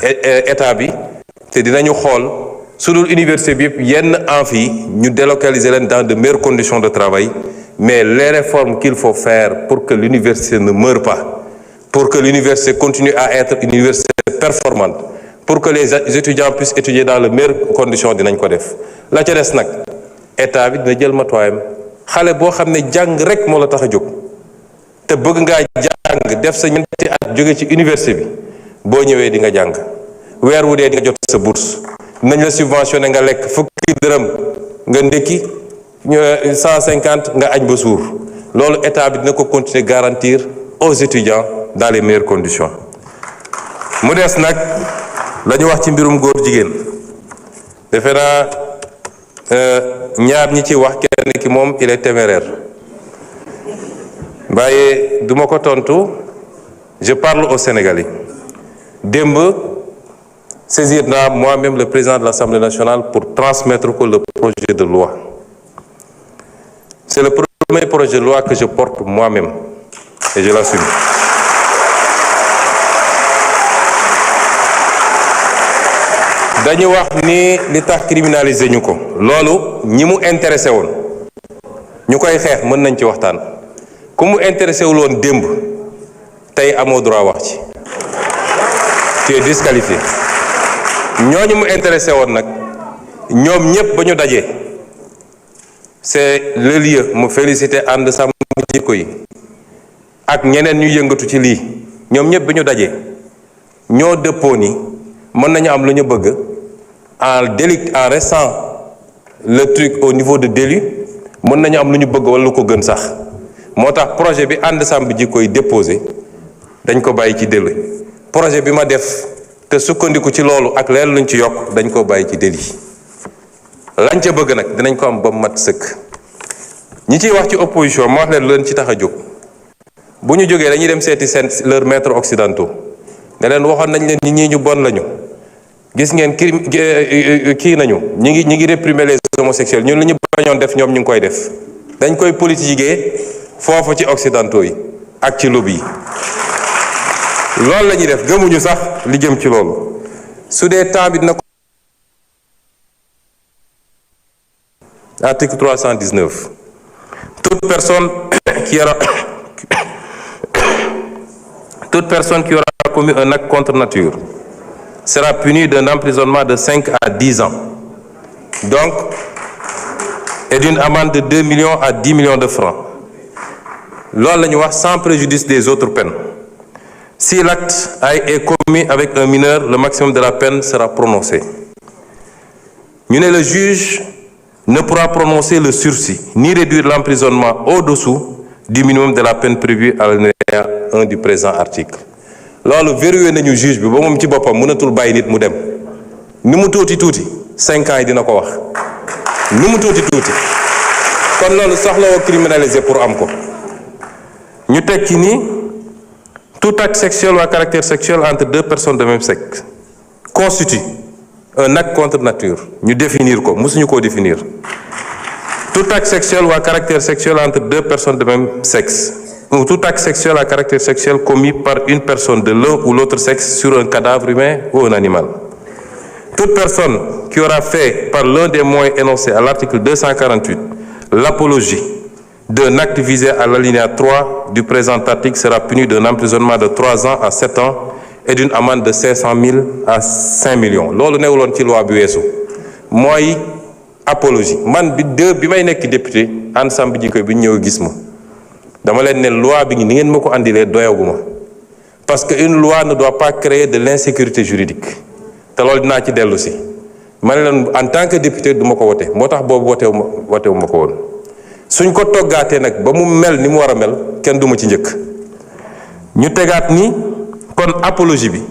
état bi te dinañu xool su dul université bi yëpp yenn amphi ñu délocaliser leen dans de meilleures conditions de travail mais les réformes qu'il faut faire pour que l'université ne meure pas pour que l'université continue à être une université performante pour que les étudiants puissent étudier dans les meilleures conditions dinañ ko def la ca des nag état bi dina jël matuwaayam xale boo xam ne jàng rek moo la tax a jóg te bëgg ngaa jàng def sa ñeenti at jóge ci université bi boo ñëwee di nga jàng weer wu dee di nga jot sa bourse nañ la subventionné nga lekk fukki dërëm nga ndékki 150 nga añ ba suur loolu état bi dina ko continuer garantir aux étudiants dans les meilleures conditions mu des nag la ñu wax ci mbirum góor jigéen defe naa ñaar ñi ci wax kenn ki moom il est téméraire waaye duma ko tontu je parle aux Sénégalais démb saisir naa moi-même le président de l'Assemblée nationale pour transmettre ko le projet de loi c'est le premier projet de loi que je porte moi-même et je l'assume dañu wax ni li tax criminaliser ñu ko loolu ñi mu intéressé woon ñu koy xeex mën nañ ci waxtaan ku mu intéressé wul woon démb tey amoo droit wax ci tu es disqualifié ñooñu mu intéressé woon nag ñoom ñëpp ba ñu dajee c'est le lieu mu féliciter ànd sàmm jikko yi ak ñeneen ñu yëngatu ci lii ñoom ñëpp ba ñu dajee ñoo dëppoo ni mën nañu am lu ñu bëgg en délit en restant le truc au niveau de délit mën nañu am lu ñu bëgg wala lu ko gën sax moo tax projet bi ànd sàmm jikko yi déposé dañ ko bàyyi ci délit projet bi ma def te sukkandiku ci loolu ak leen luñ ci yokk dañ ko bàyyi ci délit lañ ca bëgg nag dinañ ko am ba mat sëkk ñi ciy wax ci opposition ma wax leen ci tax a jóg bu ñu jógee dañuy dem seeti seen leurs maîtres occidentaux ne leen waxoon nañ leen ñi ñu bon lañu gis ngeen kii nañu ñi ngi réprimer les homosexuels ñun li ñu bañoon def ñoom ñu ngi koy def dañ koy politiquer foofu ci occidentaux yi ak ci lobby yi loolu la ñuy def gëmuñu sax li jëm ci loolu su dee temps bi dina ko article 319 toute personne qui aura commis un acte contre nature sera punie d'un emprisonnement de 5 à 10 ans donc et d'une amende de 2 millions à 10 millions de francs loolu la ñuy wax sans préjudice des autres peines. Si l'acte est commis avec un mineur, le maximum de la peine sera prononcé. Le juge ne pourra prononcer le sursis, ni réduire l'emprisonnement au-dessous du minimum de la peine prévue à l'alinéa 1 du présent article. loolu verrouillé nañu juge bi ba moom ci boppam mënatul bàyyi nit mu dem ni mu tuuti 5 ans yi dina ko wax ni mu tuuti kon loolu soxlawoo criminaliser pour am ko ñu teg ci ni tout acte sexuel ou à caractère sexuel entre deux personnes de même sexe constitue un acte contre nature ñu définir ko mësuñu koo définir tout acte sexuel ou à caractère sexuel entre deux personnes de même sexe ou tout acte sexuel à caractère sexuel commis par une personne de l'un ou l'autre sexe sur un cadavre humain ou un animal. Toute personne qui aura fait par l'un des moyens énoncés à l'article 248 l'apologie d'un acte visé à l'alinéa 3 du présent article sera puni d'un emprisonnement de 3 ans à 7 ans et d'une amende de 500 000 à 5 millions. loolu newuloon ci loi bi weesu mooy apologie man bi may nekk député ensemble ji koy bi ñëw gis ma dama leen ne loi bi ni ngeen ma ko andilee doyaguma parce que une loi ne doit pas créer de l'insécurité juridique te loolu dinaa ci dellu si ma ne leen en tant que député du ma ko wote moo tax boobu wotewu ma ko woon suñ ko toggaatee nag ba mu mel ni mu war a mel kenn du ma ci njëkk ñu tegaat ni kon apologie bi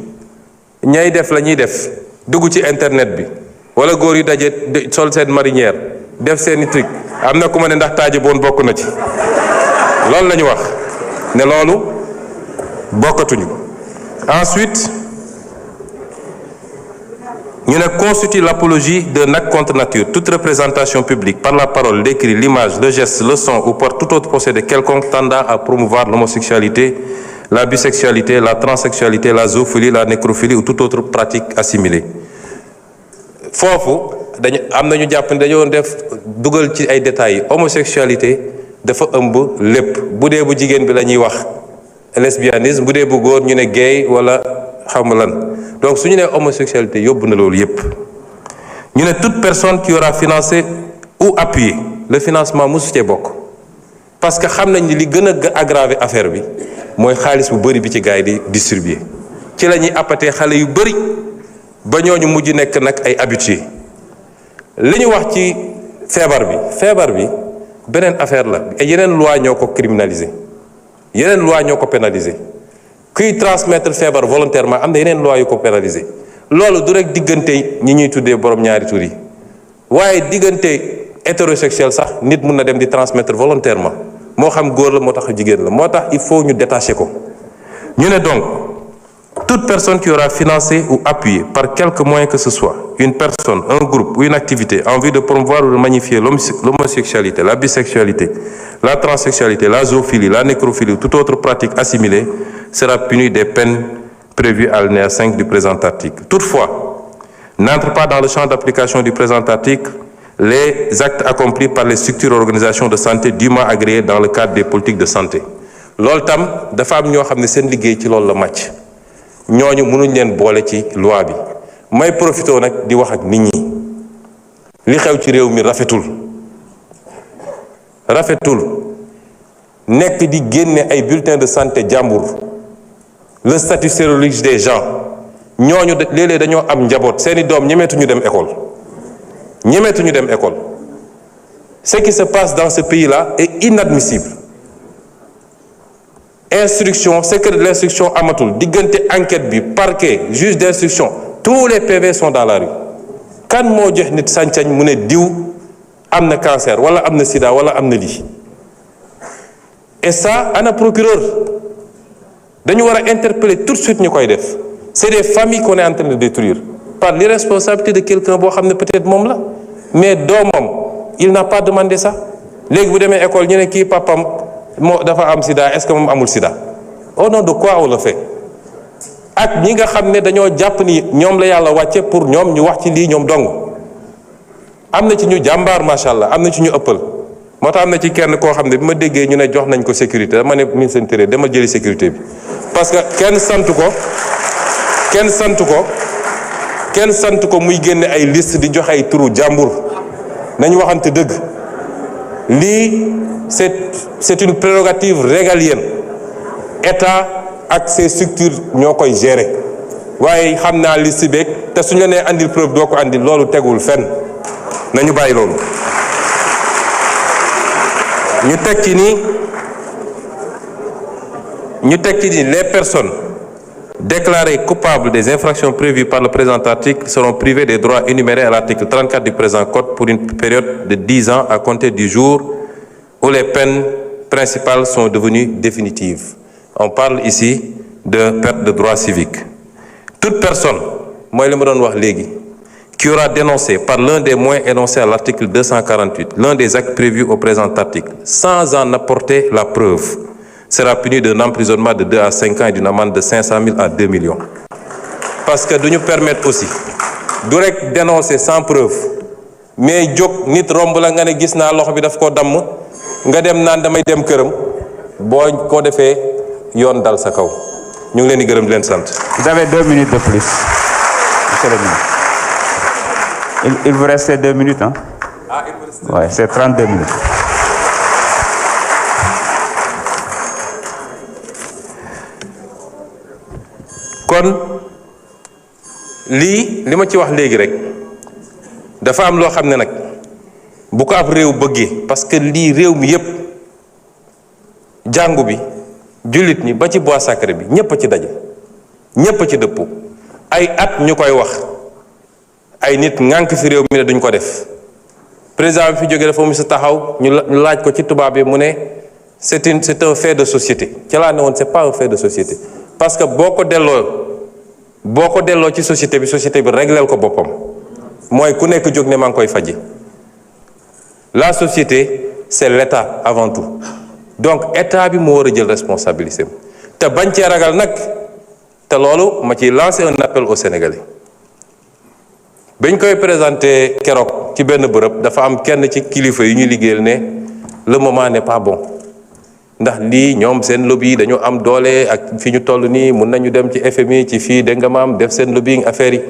ñay def la ñuy def dugg ci internet bi wala góor yi daje sol seen marinière def seeni truc am na ku ma ne ndax taaje boon bokk na ci loolu la ñu wax ne loolu bokkatuñu ensuite ñu ne constitue l'apologie d'un acte contre nature toute représentation publique par la parole, l'écrit, l'image, le geste, le son ou par tout autre procédé quelconque tendant à promouvoir l'homosexualité, la bisexualité, la transsexualité, la zoophilie, la nécrophilie ou toute autre pratique assimilée. foofu dañu am na ñu jàpp ne dañoo def dugal ci ay détails homosexualité dafa ëmb lépp bu dee bu jigéen bi la ñuy wax lesbianisme bu dee bu góor ñu ne gay wala xam lan donc su ñu nee homosexualité yóbbu na loolu yépp ñu ne toute personne qui aura financé ou appuyé le financement mosu cee bokk parce que xam nañ ni li gën a aggraver affaire bi mooy xaalis bu bëri bi ci gars yi di distribuer ci la ñuy appatee xale yu bëri ba ñooñu mujj nekk nag ay habitués li ñu wax ci feebar bi beneen affaire la yeneen loi ñoo ko criminaliser yeneen loi ñoo ko pénaliser kuy transmettre feebar volontairement am na yeneen loi yu ko pénaliser loolu du rek diggante ñi ñuy tuddee borom ñaari tur yi waaye diggante hétérosexuel sax nit mun na dem di transmettre volontairement moo xam góor la moo tax jigéen la moo tax il faut ñu détacher ko ñu ne donc toute personne qui aura financé ou appuyé par quelque moyen que ce soit une personne, un groupe ou une activité en vue de promouvoir ou de magnifier l'homosexualité, la bisexualité, la transsexualité, la zoophilie, la nécrophilie ou toute autre pratique assimilée sera punie des peines prévues à l'alinéa 5 du présent article. Toutefois, n'entre pas dans le champ d'application du présent article les actes accomplis par les structures et organisations de santé dûment agréées dans le cadre des politiques de santé. loolu tam dafa am ñoo xam ne seen liggéey ci loolu la màcc ñooñu mënuñ leen boole ci loi bi may profité nag di wax ak nit ñi li xew ci réew mi rafetul nekk di génne ay bulletins de santé jàmbur le statut sérologique des gens ñooñu léeg-léeg dañoo am njaboot seeni doom ñemeetuñu dem école ce qui se passe dans ce pays-là est inadmissible. Instruction, secret de l'instruction amatul diggante enquête bi parquet juge d'instruction tous les PV sont dans la rue kan moo jox nit sañ-sañ mu ne diw am na cancer wala am na sida wala am na lii et ça ana procureur dañu war a interpeller tout de suite ñu koy def c'est des familles qu'on est en train de détruire par l'irresponsabilité de quelqu'un boo xam ne peut-être moom la mais doomam il n'a pas demandé ça léegi bu demee école ñu ne kii papam moo dafa am sida est-ce que moom amul sida au nom de quoi on le fait ak ñi nga xam ne dañoo jàpp ni ñoom la yàlla wàcce pour ñoom ñu wax ci lii ñoom dong am na ci ñu jàmbaar macha allah am na ci ñu ëppal moo tax am na ci kenn koo xam ne bi ma déggee ñu ne jox nañ ko sécurité dama ne ministre intérieur dama jëli sécurité bi parce que kenn sant ko muy génne ay liste di joxe ay turu jàmbur nañu waxante dëgg lii c'est une prérogative régalienne état ak ses structures ñoo koy gérer waaye xam naa liste beeg te suñu la nee andil preuve doo ko andil loolu tegul fenn nañu bàyyi loolu. ñu teg ci ni les personnes déclarées coupables des infractions prévues par le présent article seront privées des droits énumérés à l'article 34 du présent code pour une période de 10 ans à compter du jour où les peines principales sont devenues définitives. On parle ici de perte de droits civiques. Toute personne, mooy li ma doon wax léegi, qui aura dénoncé par l'un des moyens énoncés à l'article 248 l'un des actes prévus au présent article sans en apporter la preuve sera puni d'un emprisonnement de 2 à 5 ans et d'une amende de 500 000 à 2 millions. Parce que duñu permettre aussi du rek dénoncer sans preuve mais jóg nit romb la nga ne gis naa loxo bi daf koo damm nga dem naan damay dem këram boo ko defee yoon dal sa kaw ñu ngi leen di gërëm di leen sant. Vous avez 2 minutes de plus, monsieur le ministre. Il vous reste 2 minutes, hein? Ah, il vous reste 2 minutes. Ouais, c'est 32 minutes. kon li ma ci wax léegi rek dafa am loo xam ne nag bu ko ab réew bëggee parce que lii réew mi yépp jàngu bi jullit ñi ba ci bois sacré bi ñépp a ci daje ñépp a ci dëpp ay at ñu koy wax ay nit ŋànk fi réew mi ne duñ ko def président bi fi jógee dafa mu si taxaw ñu laaj ko ci tubaab bi mu ne c'est un fait de société ci laa ne woon c'est pas un fait de société parce que boo ko delloo ci société bi régleel ko boppam mooy ku nekk jóg ne maa ngi koy faji la société c'est l'État avant tout donc État bi moo war a jël responsabilité te bañ cee ragal nag te loolu ma ciy lancer un appel aux Sénégalais bañ koy présenter keroog ci benn bërëb dafa am kenn ci kilifa yu ñu liggéeyal ne le moment n'est pas bon ndax lii ñoom seen lobby dañu am doole ak fi ñu toll nii mun nañu dem ci FMI ci fii dégg nga maam def seen lobbying affaire yi